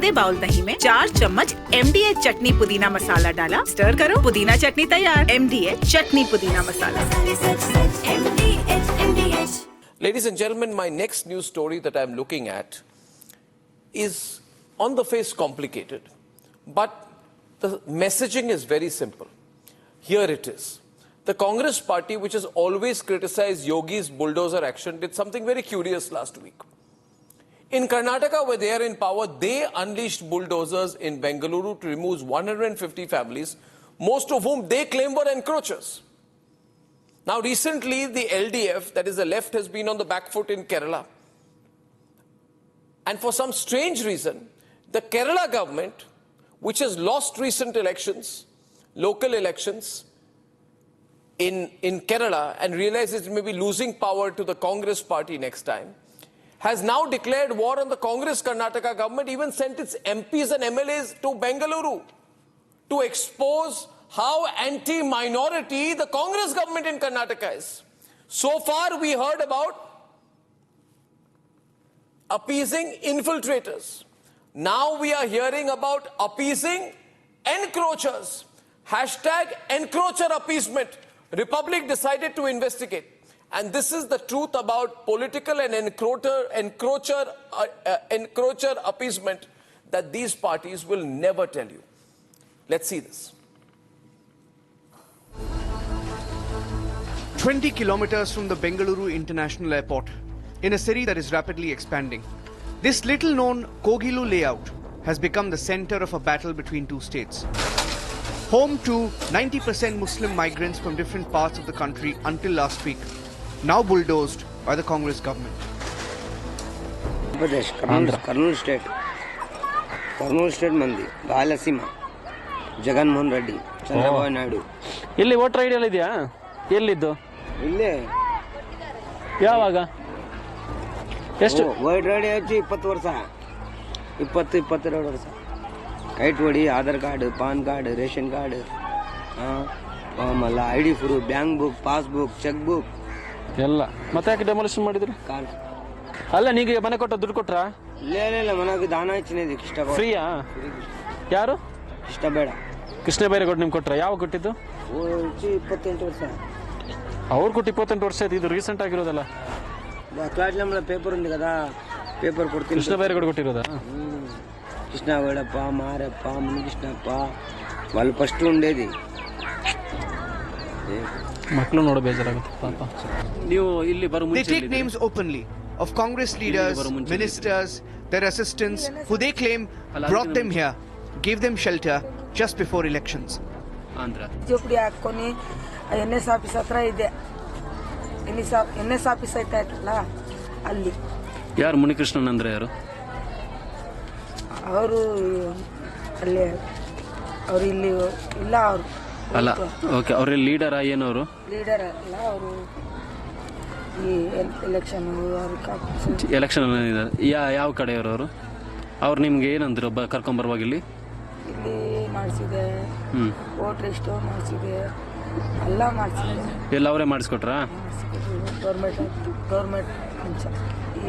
आधे बाउल दही में 4 चम्मच MDH चटनी पुदीना मसाला डाला, स्टर करो, पुदीना चटनी तैयार। MDH चटनी पुदीना मसाला। Ladies and gentlemen, my next news story that I'm looking at is on the face complicated, but the messaging is very simple. Here it is. The Congress party, which has always criticized Yogi's bulldozer action, did something very curious last week. In Karnataka, where they are in power, they unleashed bulldozers in Bengaluru to remove 150 families, most of whom they claim were encroachers. Now, recently, the LDF, that is the left, has been on the back foot in Kerala. And for some strange reason, the Kerala government, which has lost recent elections, local elections in Kerala, and realizes it may be losing power to the Congress party next time, has now declared war on the Congress Karnataka government, even sent its MPs and MLAs to Bengaluru to expose how anti-minority the Congress government in Karnataka is. So far, we heard about appeasing infiltrators. Now we are hearing about appeasing encroachers. Hashtag encroacher appeasement. Republic decided to investigate. And this is the truth about political and encroacher appeasement that these parties will never tell you. Let's see this. 20 kilometers from the Bengaluru International Airport, in a city that is rapidly expanding, this little-known Kogilu layout has become the center of a battle between two states. Home to 90% Muslim migrants from different parts of the country until last week, now bulldozed by the Congress government. Karnal state mandi Rayalasima Jagan Mohan Reddy Chandrababu Naidu ಇಲ್ಲಿ voter ID ಎಲ್ಲ ಇದೆಯಾ? ಎಲ್ಲಿದ್ದು? ಇಲ್ಲೇ ಯಾವಾಗ? ಎಷ್ಟು? Voter ID ಹಚ್ಚಿ 20 ವರ್ಷ 22 ವರ್ಷ. Kite ಹೊಡಿ, Aadhaar card, PAN card, ration card, ಆಮೇಲೆ ID proof, bank book, passbook, cheque book ಎಲ್ಲ. ಮತ್ತೆ ಯಾಕೆ ಡೆಮಾಲಿಷನ್ ಮಾಡಿದ್ರು? ಅಲ್ಲ, ನೀಗ ಮನೆ ಕೊಟ್ಟ ದುಡ್ಡು ಕೊಟ್ರಾ? ಇಲ್ಲ ಮನೆಗೆ ದಾನ ಹೆಚ್ಚಿನಿದೆ. ಇಷ್ಟ ಫ್ರೀಯಾ? ಯಾರು? ಇಷ್ಟ ಬೇಡ. ಕೃಷ್ಣ ಬೈರೇಗೌಡ ನಿಮ್ಗೆ ಕೊಟ್ರ? ಯಾವ ಕೊಟ್ಟಿದ್ದು? 28 ವರ್ಷ. ಅವ್ರು ಕೊಟ್ಟು 28 ವರ್ಷ ಆಯ್ತು. ಇದು ರೀಸೆಂಟ್ ಆಗಿರೋದಲ್ಲ. పేపర్ ఉంది కదా, పేపర్ కొడుతుంది. కృష్ణ బైరేగౌడ కొట్టిరోదా? కృష్ణ వేడప్ప, మారప్ప, మునికృష్ణప్ప వాళ్ళు ఫస్ట్ ఉండేది. ಮಕ್ಕಳು ನೋಡೋ ಬೇಜಾರಾಗುತ್ತೆ ಪಾಪ. ನೀವು ಇಲ್ಲಿ ಬರೋ ಮುಂಚೆ They take names openly of Congress leaders, ministers, their assistants, who they claim brought them here, gave them shelter just before elections. Andhra ಜೋಪಡಿ ಹಾಕ್కొని NS ಆಫೀಸ್ ಹತ್ರ ಇದೆ. NS ಆಫೀಸ್ ಐತಲ್ಲ ಅಲ್ಲಿ. ಯಾರು ಮುನಿಕೃಷ್ಣನ್ ಅಂದ್ರೆ ಯಾರು? ಅವರು ಅಲ್ಲೇ, ಅವ್ರು ಇಲ್ಲಿ ಇಲ್ಲ. ಅವರು ಅಲ್ಲ, ಓಕೆ. ಅವ್ರ ಲೀಡರ್ ಏನವರು? ಲೀಡರ್ ಅಲ್ಲ, ಅವರು ಈ ಎಲೆಕ್ಷನ್ ಯಾವ ಕಡೆಯವರು? ಅವ್ರು ನಿಮ್ಗೆ ಏನಂದ್ರು ಕರ್ಕೊಂಬರುವಾಗ? ಇಲ್ಲಿ ಮಾಡಿಸಿದೆ, ವೋಟರ್ ಲಿಸ್ಟು ಮಾಡಿಸಿದೆ, ಎಲ್ಲ ಮಾಡಿಸಿದೆ. ಎಲ್ಲ ಅವರೇ ಮಾಡಿಸ್ಕೊಟ್ರಾ? ಗೌರ್ಮೆಂಟ್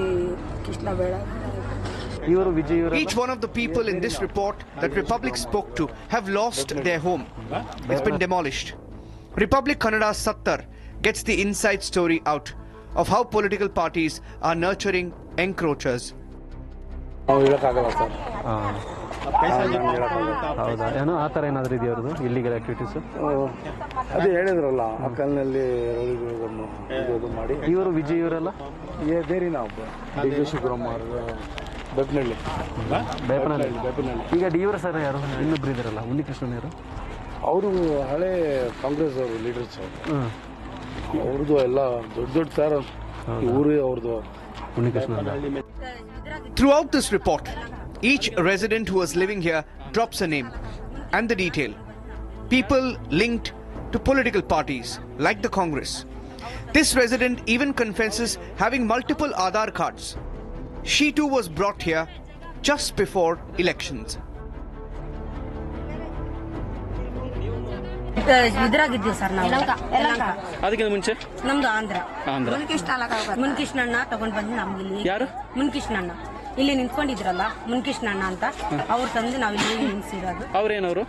ಈ ಕೃಷ್ಣ ಬೇಡ. Each one of the people in this report that Republic spoke to have lost their home. It's been demolished. Republic Kannada Sattar gets the inside story out of how political parties are nurturing encroachers. ಹೌದಾ? ಏನೋ ಆ ಥರ ಏನಾದರೂ ಇದೆಯಾ ಅವ್ರದ್ದು illegal activities? ಅದೇ ಹೇಳಿದ್ರಲ್ಲ, ಆ ಕಾಲದಲ್ಲಿ ಮಾಡಿ. ಇವರು ವಿಜಯ್ ಇವರೆಲ್ಲ ಬೇರೆ ನಾವು ಶಿವಕುಮಾರ್ ಬೇಪನಹಳ್ಳಿ. ಈಗ ಡಿ ಸರ್ ಯಾರು ಇನ್ನೊಬ್ರು ಇದಾರಲ್ಲ, ಮುನಿಕೃಷ್ಣನ್ ಯಾರು? ಅವರು ಹಳೆ ಕಾಂಗ್ರೆಸ್ ಅವರು ಲೀಡರ್ಸ್. ಅವ್ರದ್ದು ಎಲ್ಲ ದೊಡ್ಡ ಸರ್ ಊರು ಅವ್ರದ್ದು. Throughout this report, each resident who was living here drops a name and the detail. People linked to political parties like the Congress. This resident even confesses having multiple Aadhaar cards. She too was brought here just before elections. ಇದ್ರಾಗಿದ್ದೀವಿ sir ನಾವು. ಅದಕ್ಕಿಂತ ಮುಂಚೆ ನಮ್ದು ಆಂಧ್ರ. ಆಂಧ್ರ ಮುನಿಕೃಷ್ಣಣ್ಣ ತಗೊಂಡ್ ಬಂದು ನಮ್ಗೆ ಇಲ್ಲಿ. ಯಾರು? ಮುನಿಕೃಷ್ಣಣ್ಣ ಇಲ್ಲಿ ನಿಂತ್ಕೊಂಡಿದ್ರಲ್ಲ ಮುನ್ಕೃಷ್ಣಣ್ಣ ಅಂತ ಅವ್ರು ತಂದು ನಾವು ಇಲ್ಲಿ ನಿಲ್ಸಿರೋದು. ಅವ್ರೇನವರು?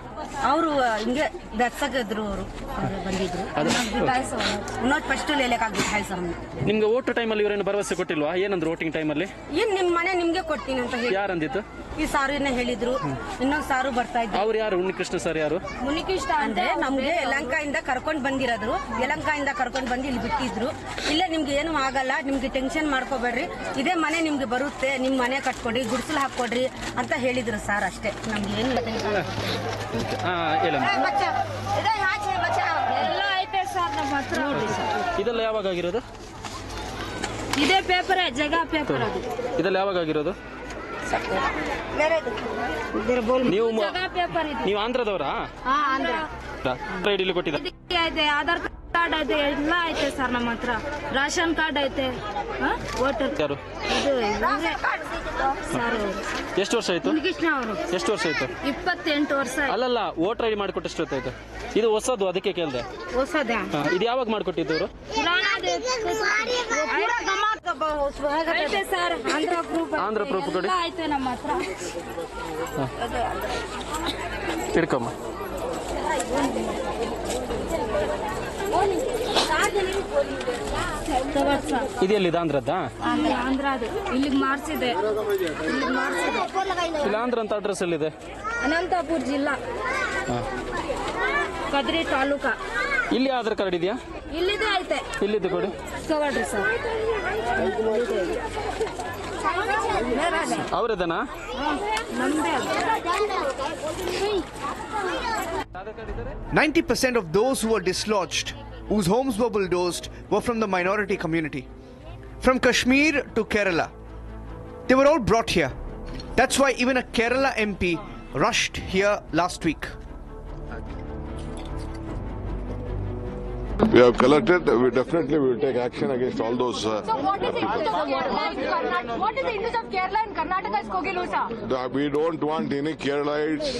ಅವರು ಹಿಂಗೆ ದರ್ಶಕಿದ್ರು, ಅವರು ಬಂದಿದ್ರು. ಇನ್ನೊಂದು ಫಸ್ಟ್ ಲೇಲೆಕಾಗ್ಬಿಟ್ಟು ಹಾಯ್ ಸರ್. ನಿಮ್ಗೆ ಓಟ್ ಟೈಮಲ್ಲಿ ಇವರೇನು ಭರವಸೆ ಕೊಟ್ಟಿಲ್ವಾ? ಏನಂದ್ರು ವೋಟಿಂಗ್ ಟೈಮಲ್ಲಿ? ಏನ್ ನಿಮ್ಮ ಮನೆ ನಿಮ್ಗೆ ಕೊಡ್ತೀನಿ ಅಂತ ಹೇಳಿ ಯಾರಂದಿತ್ತು? ಈ ಸಾರುನ ಹೇಳಿದ್ರು. ಇನ್ನೊಂದು ಸಾರು ಬರ್ತಾ ಇದ್ರು. ಅವ್ರು ಯಾರು? ಮುನಿಕೃಷ್ಣ ಸರ್ ಯಾರು? ಮುನಿಕೃಷ್ಣ ಅಂದ್ರೆ ನಮ್ಗೆ ಯಲಹಂಕದಿಂದ ಕರ್ಕೊಂಡ್ ಬಂದಿರೋದ್ರು. ಯಲಹಂಕದಿಂದ ಕರ್ಕೊಂಡ್ ಬಂದು ಇಲ್ಲಿ ಬಿಟ್ಟಿದ್ರು. ಇಲ್ಲೇ ನಿಮ್ಗೆ ಏನು ಆಗಲ್ಲ, ನಿಮ್ಗೆ ಟೆನ್ಷನ್ ಮಾಡ್ಕೋಬೇಡ್ರಿ, ಇದೇ ಮನೆ ನಿಮ್ಗೆ ಬರುತ್ತೆ, ನಿಮ್ ಮನೆ ಕಟ್ಕೊಡ್ರಿ, ಗುಡಿಸಲು ಹಾಕೊಡ್ರಿ ಅಂತ ಹೇಳಿದ್ರು ಸರ್. ಅಷ್ಟೇ, ನಮ್ಗೆ ಏನು ಎಲ್ಲ ಐತೆ ಸರ್ ನಮ್ಮ ಹತ್ರ. ಇದೆಲ್ಲ ಯಾವಾಗ ಆಗಿರೋದು? ಇದೇ ಪೇಪರ್, ಜಗ ಪೇಪರ್ ಅದು. ಇದೆಲ್ಲ ಯಾವಾಗ ಆಗಿರೋದು? ನೀವು ಆಂಧ್ರದವರಾ? ಐಡಿ ಕೊಟ್ಟಿದ್ದಾರೆ, ಐತೆ ಆಧಾರ್ ಕಾರ್ಡ್ ಐತೆ, ಎಲ್ಲ ಐತೆ ಸರ್ ನಮ್ಮ ಹತ್ರ. ರೇಷನ್ ಕಾರ್ಡ್ ಐತೆ, ವೋಟರ್ ಯಾರು? ಎಷ್ಟು ವರ್ಷ ಆಯ್ತು? ಮುನಿಕೃಷ್ಣ ಅವರು. ಎಷ್ಟು ವರ್ಷ ಆಯ್ತು? 28 ವರ್ಷ. ಅಲ್ಲಲ್ಲ, ವೋಟರ್ ಐಡಿ ಮಾಡಿಕೊಟ್ಟು ಎಷ್ಟು ಹೊತ್ತಾಯ್ತು? ಇದು ಹೊಸದು, ಅದಕ್ಕೆ ಕೇಳಿದೆ. ಹೊಸದ ಇದು ಯಾವಾಗ ಮಾಡಿಕೊಟ್ಟಿದ್ದವರು? ಸರ್ ಆಂಧ್ರ ಪ್ರೂಫ್ ಕೊಡಿ. ಐತೆ ನಮ್ಮ ಹತ್ರ. ಹಿಡ್ಕಮ್ಮ. ಇದೆಲ್ಲಿದೆ? ಆಂಧ್ರದ್ದಾ? ಆಂಧ್ರ ಅದು. ಇಲ್ಲಿಗೆ ಮಾಡಿಸಿದೆ. ಇಲ್ಲ, ಆಂಧ್ರ ಅಂತ ಅಡ್ರೆಸ್ ಎಲ್ಲಿದೆ? ಅನಂತಪುರ ಜಿಲ್ಲಾ, ಕದ್ರಿ ತಾಲೂಕ. ಇಲ್ಲಿ ಆಧಾರ್ ಕಾರ್ಡ್ ಇದೆಯಾ? ಇಲ್ಲಿದೆ ಐತೆ. ಇಲ್ಲಿದೆ ಕೊಡಿ. ತಗೊಳ್ರಿ ಸರ್. ಅವರದನಾ? ನಮ್ದೇ. 90% of those who were dislodged, whose homes were bulldozed, were from the minority community. From Kashmir to Kerala. They were all brought here. That's why even a Kerala MP rushed here last week. We have collected. We definitely will take action against all those. So what is the interest of Kerala and Karnataka is Kogilu, sir? We don't want any Keralites.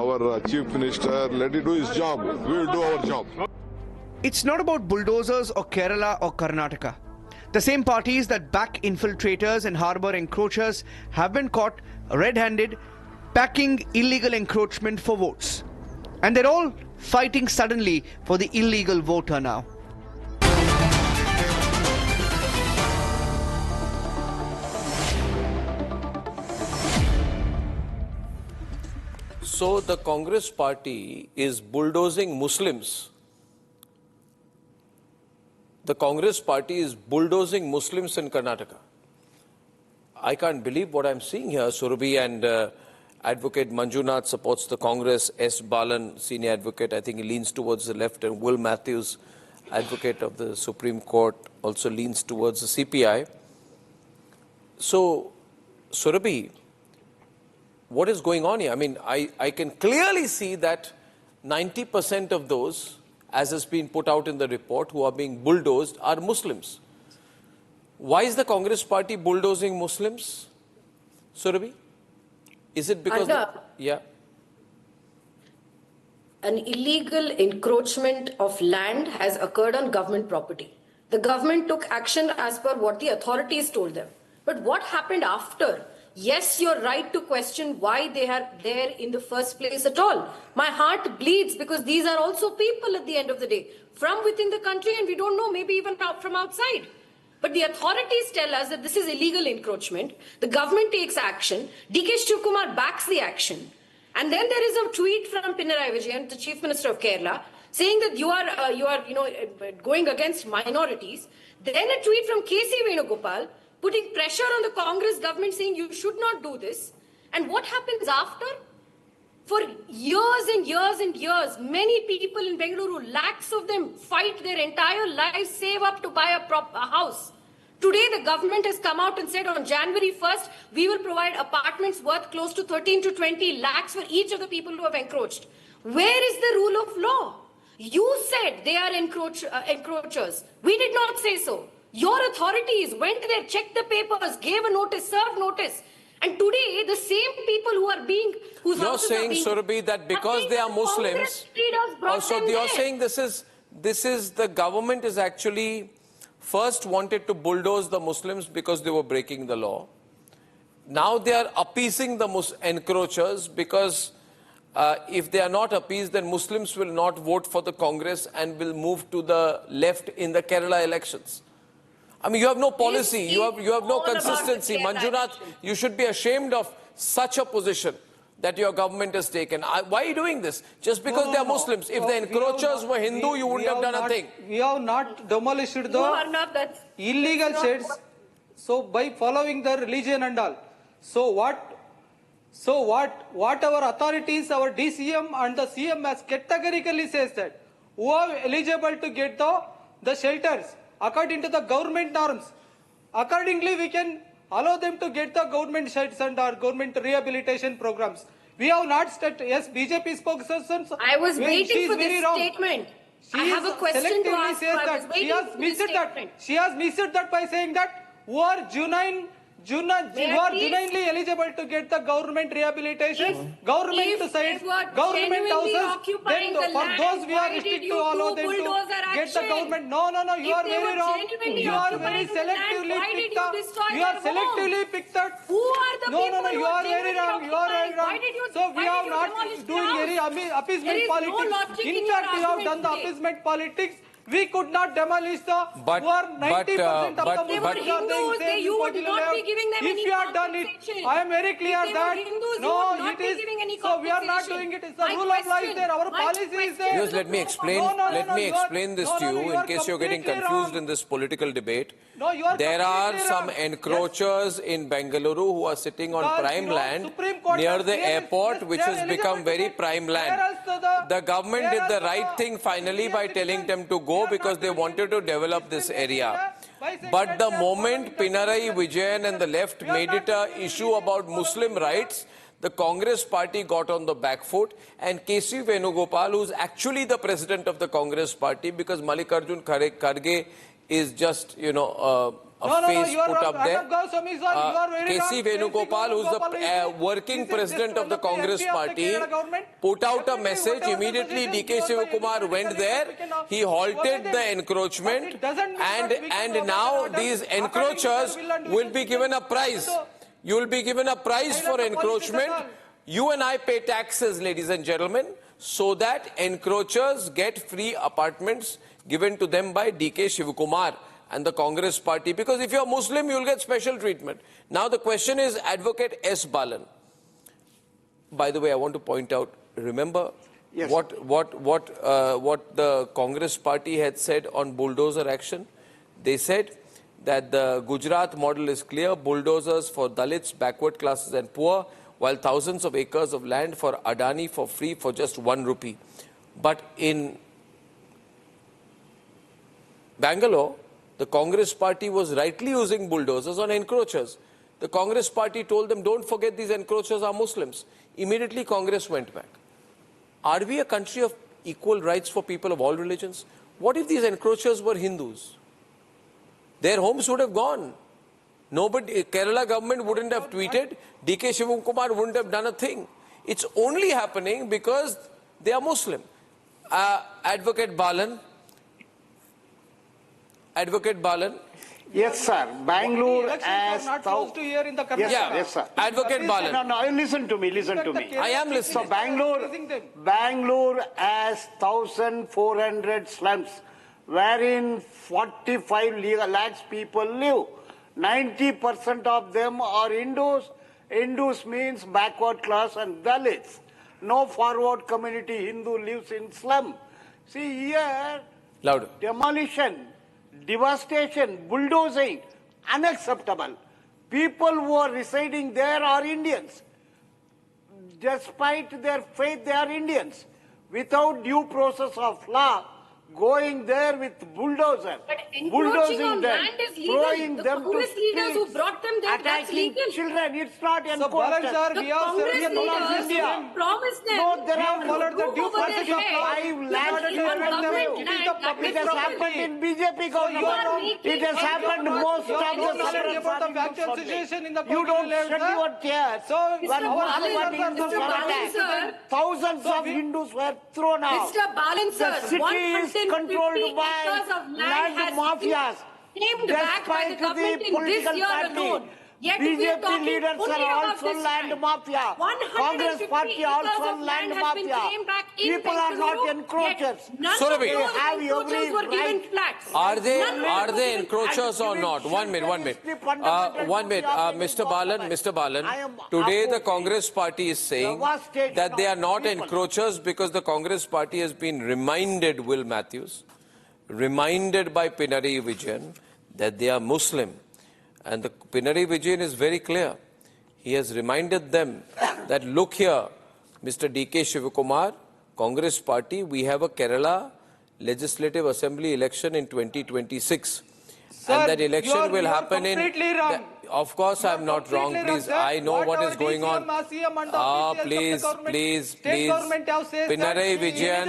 Our Chief Minister, let him do his job. We will do our job. It's not about bulldozers or Kerala or Karnataka. The same parties that back infiltrators and harbor encroachers have been caught red-handed packing illegal encroachment for votes. And they're all fighting suddenly for the illegal voter now. So the Congress party is bulldozing Muslims. The Congress party is bulldozing Muslims in Karnataka. I can't believe what I'm seeing here. Surabhi and Advocate Manjunath supports the Congress. S. Balan, senior advocate, I think he leans towards the left. And Will Matthews, advocate of the Supreme Court, also leans towards the CPI. So, Surabhi, what is going on here? I mean, I can clearly see that 90% of those, as has been put out in the report, who are being bulldozed are Muslims. Why is the Congress party bulldozing Muslims, Surabhi? Is it because... An illegal encroachment of land has occurred on government property. The government took action as per what the authorities told them. But what happened after? Yes, you're right to question why they are there in the first place at all. My heart bleeds because these are also people at the end of the day from within the country, and we don't know, maybe even from outside. But the authorities tell us that this is illegal encroachment. The government takes action. DK Shivakumar backs the action. And then there is a tweet from Pinarayi Vijayan, the Chief Minister of Kerala, saying that you are going against minorities. Then a tweet from K.C. Venugopal, putting pressure on the Congress government, saying you should not do this. And what happens after? For years and years and years, many people in Bengaluru, lakhs of them, fight their entire lives, save up to buy a house. Today, the government has come out and said on January 1st, we will provide apartments worth close to 13 to 20 lakhs for each of the people who have encroached. Where is the rule of law? You said they are encroachers. We did not say so. Your authorities went there, checked the papers, gave a notice, served notice. And today, the same people who are being... You're saying, Surabhi, that because they are Muslims... Also, you're saying this is the government is actually first wanted to bulldoze the Muslims because they were breaking the law. now they are appeasing the encroachers because if they are not appeased, then Muslims will not vote for the Congress and will move to the left in the Kerala elections. I mean, you have no policy, you have no consistency. Manjunath, you should be ashamed of such a position that your government has taken. Why are you doing this? Just because they are Muslims. If the encroachers were Hindu, you wouldn't have done a thing. We have not demolished the illegal sheds. So by following the religion and all. So whatever authorities, our DCM and the CM has categorically says that who are eligible to get the shelters according to the government norms. Accordingly, we can allow them to get the government sheds and our government rehabilitation programs. We have not started. Yes, BJP spokesperson. I was waiting for this wrong. statement. She I have a question to ask. Says that. She has missed that. She has missed that by saying that who are genuinely eligible to get the government rehabilitation, government to side, government houses. Then for those we are restricted to allow them to get the government. No, you are very wrong. You are very selectively picked up. You are selectively picked up. Who are the people? No, you are very wrong. You are very wrong. So we are not doing any appeasement politics. In fact, we have done the appeasement politics. We could not demolish the who are 90% of the Muslims you would not be giving them if any you have done it, I am very clear that no, it is. So we are not doing it. It's the rule of law is there. Our policy is there. Yes, let me explain. Let me explain this to you in case you're getting confused in this political debate. There are some encroachers in Bengaluru who are sitting on prime land near the airport, which has become very prime land. The government did the right thing finally by telling them to go because they wanted to develop this area. But the moment Pinarayi Vijayan and the left made it an issue about Muslim rights, the Congress party got on the back foot, and K.C. Venugopal, who's actually the president of the Congress party, because Mallikarjun Kharge is just, a face put up there. K.C. Venugopal, who's the working president of the Congress party, put out a message. Immediately D.K. Shivakumar went there. He halted the encroachment, and now these encroachers will be given a prize. You will be given a prize for encroachment. You and I pay taxes, ladies and gentlemen, so that encroachers get free apartments given to them by D.K. Shivakumar and the Congress party, because if you're Muslim, you'll get special treatment. Now the question is Advocate S. Balan. By the way, I want to point out, remember what the Congress party had said on bulldozer action? They said that the Gujarat model is clear, bulldozers for Dalits, backward classes and poor, while thousands of acres of land for Adani for free for just 1 rupee. But in Bangalore, the Congress party was rightly using bulldozers on encroachers. The Congress party told them, don't forget these encroachers are Muslims. Immediately Congress went back. Are we a country of equal rights for people of all religions? What if these encroachers were Hindus? Their homes would have gone. Nobody, Kerala government wouldn't have tweeted, D.K. Shivakumar wouldn't have done a thing. It's only happening because they are Muslim. Advocate Balan. Yes, sir. Bangalore as not close to here in the yes, sir. Advocate Balan. No, listen to me. I am listening. So Bangalore has 1,400 slums, wherein 45 lakhs people live. 90% of them are Hindus. Hindus means backward class and Dalits. No forward community Hindu lives in slum. See here, louder. Demolition, devastation, bulldozing, unacceptable. People who are residing there are Indians. Despite their faith, they are Indians. Without due process of law, going there with bulldozer, bulldozing them, throwing them to streets, who brought them there, that's legal. Children, it's not So, Balan sir, we have India. Promised them. No, there are followed the due process of law. 5 lakhs it has happened in BJP government. It has happened most of the actual situation in the You don't shed your tears. So, thousands of Hindus were thrown out. Mr. Balan sir, The city is controlled by land mafias. Named back by the government in this year alone. Yet we are BJP talking leaders only are about also this land land. mafia. 150 Congress party acres also of land has been mafia. claimed back in People are not Bengaluru, encroachers. yet none Surabhi. of those They have encroachers every were given right. flats. Are they None were given encroachers or giving not? 1 minute, 1 shelter minute. is the fundamental One minute, duty of any Mr. Balan, government. Mr. Balan. I am Today the opposing Congress party is saying devastation that they are of not people. encroachers because the Congress party has been reminded, Will Matthews, reminded by Pinarayi Vijayan that they are Muslim. And the Pinarayi Vijayan is very clear. He has reminded them that, look here, Mr. D.K. Shivakumar, Congress party, we have a Kerala Legislative Assembly election in 2026. Sir, and that election will happen in... completely wrong. Of course, I'm not wrong. Please, I know what is going on. Please. Pinarayi Vijayan,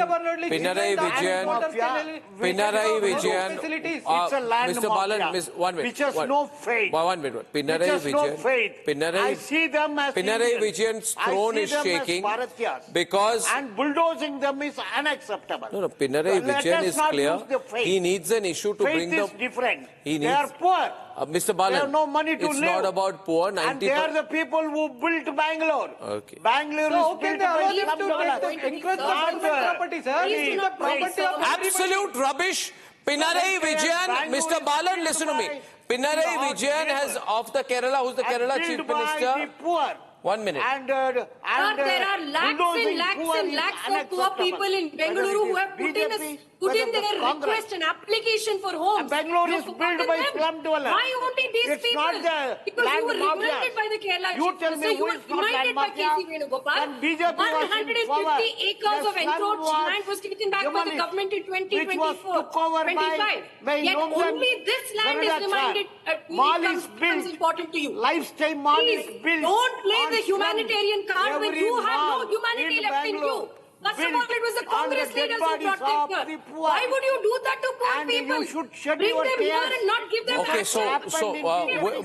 It's a land Mr. Balan, mafia, one minute. which has no faith. One minute. Pinarayi Vijayan, I see them as Pinarayi Indians. Vijayan's I throne see is them as shaking Bharatias. because... And bulldozing them is unacceptable. No, Pinarayi Let Vijayan us is not clear. lose the faith. He needs an issue to Faith bring is the... different. He They are needs... poor. Mr. Balan, They have no money to it's live. not about poor. And they are the people who built Bangalore. Okay. Bangalore So, is okay, built they allow by them slum to dwellers. take the encroach the Not government property, sir. Please It do is the not property praise of everybody. Absolute rubbish. Pinarayi Vijayan, Mr. Balan, listen to me. Pinarayi Vijayan has, of the Kerala, who's the Kerala Chief Built by the Minister? poor. 1 minute. And Sir, there are lakhs bulldozing and lakhs poor and is lakhs of poor unacceptable. people in Bengaluru who have put in, BJP, put in whether their the Congress. request and application for homes. Bangalore You is built forgotten by them. slum dwellers. Why only these It's people? not the Because land you were mafia. reminded by the Kerala You Chief tell me Minister, you who were is not reminded land by mafia? KC Venugopal. When BJP was in 150 power, acres the of sun encroached was land was taken back by the demolished, government in which was 2024, took over 25. by Yet Nomzan only this land is Zanadachar. reminded, Mall is becomes built. important to you. Lifestyle mall is Please, built. don't play on the humanitarian slums. card when Every you have no mall humanity in left in you. Bangalore First of all, it was the built on Congress the dead leaders who bodies brought of them the here. poor. Why would you do that to poor And people? you should shed Bring your them here tears. and not give them Okay, access.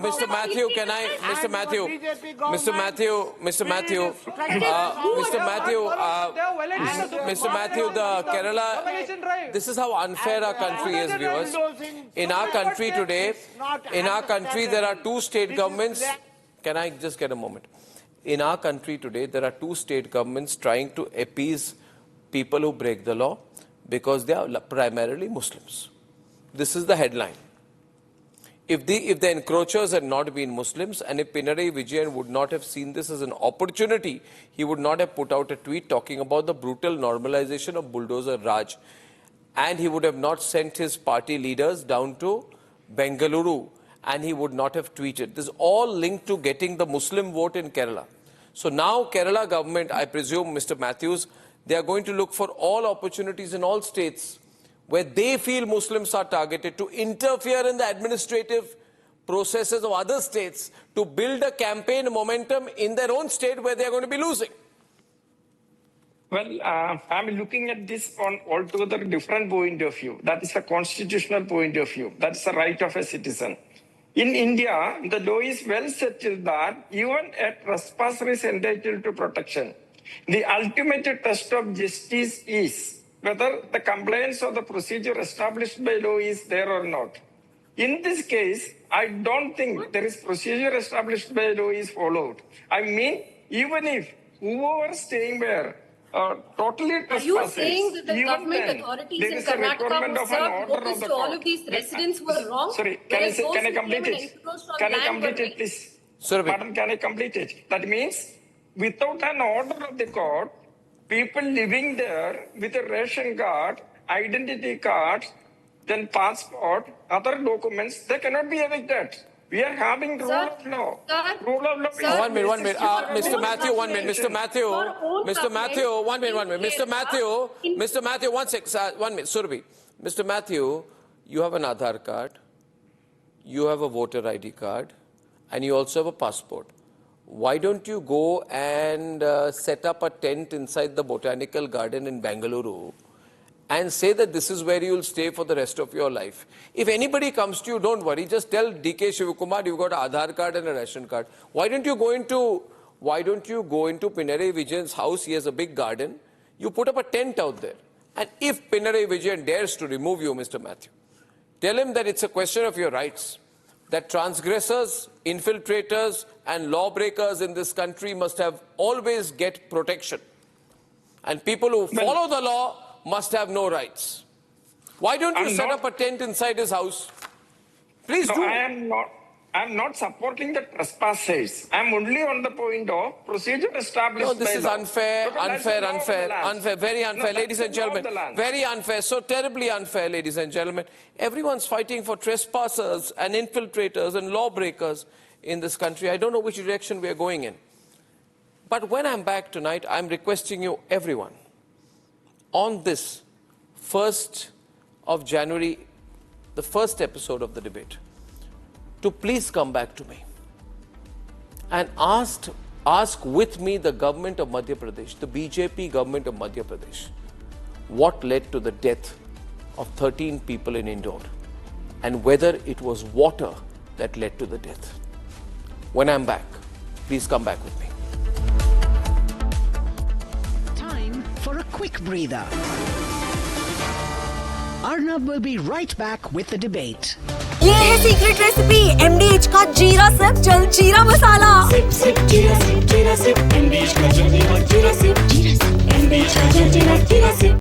Mr. Matthew, can I, Mr. Matthew, Mr. Matthew, Mr. Matthew, Mr. Matthew, the Kerala, this is how unfair our country is, viewers. In our country today, there are two state governments. Can I just get a moment? In our country today, there are two state governments trying to appease people who break the law because they are primarily Muslims. This is the headline. If the encroachers had not been Muslims, and if Pinarayi Vijayan would not have seen this as an opportunity, he would not have put out a tweet talking about the brutal normalization of Bulldozer Raj. And he would have not sent his party leaders down to Bengaluru, and he would not have tweeted. This is all linked to getting the Muslim vote in Kerala. So now Kerala government, I presume, Mr. Matthews, they are going to look for all opportunities in all states where they feel Muslims are targeted to interfere in the administrative processes of other states to build a campaign momentum in their own state where they are going to be losing. Well, I'm looking at this on altogether different point of view. That is a constitutional point of view. That's the right of a citizen. In India, the law is well settled that even a trespasser is entitled to protection. The ultimate test of justice is whether the compliance of the procedure established by law is there or not. In this case, I don't think there is procedure established by law is followed. I mean, even if whoever staying there totally Are you trespasses, saying that the even government then, authorities there in is a requirement Karnataka who of an served order notice of the to all court. of these residents were wrong? Sorry, whereas those can I who complete came and it? encroached on Can I land complete were it, please? Madam, can I complete it? That means without an order of the court, people living there with a ration card, identity card, then passport, other documents, they cannot be evicted. We are having rule of law. Rule of law. One minute. Mr. Matthew, 1 minute. Mr. Matthew, 1 minute. Mr. Matthew, 1 sec. 1 minute. Surabhi. Mr. Matthew, you have an Aadhaar card, you have a voter ID card, and you also have a passport. Why don't you go and set up a tent inside the botanical garden in Bengaluru and say that this is where you will stay for the rest of your life? If anybody comes to you, don't worry. Just tell D.K. Shivakumar you've got an Aadhaar card and a ration card. Why don't you go into Pinarayi Vijayan's house? He has a big garden. You put up a tent out there. And if Pinarayi Vijayan dares to remove you, Mr. Matthew, tell him that it's a question of your rights, that transgressors infiltrators and lawbreakers in this country must have always get protection. And people who follow the law must have no rights. Why don't you set up a tent inside his house? Please do. I am not supporting the trespassers. I am only on the point of procedure established. No, this by is law. unfair, Because unfair, very unfair, No, ladies that's and the law of gentlemen. the land. Very unfair, so terribly unfair, ladies and gentlemen. Everyone's fighting for trespassers and infiltrators and lawbreakers in this country. I don't know which direction we are going in. But when I'm back tonight, I'm requesting you, everyone, on this 1st of January, the first episode of the debate, to please come back to me and ask with me the government of Madhya Pradesh, the BJP government of Madhya Pradesh, what led to the death of 13 people in Indore and whether it was water that led to the death. When I'm back, please come back with me. Time for a quick breather. Arnab will be right back with the debate. ये है secret recipe MDH का जीरा SIP जल जीरा मसाला। SIP SIP जीरा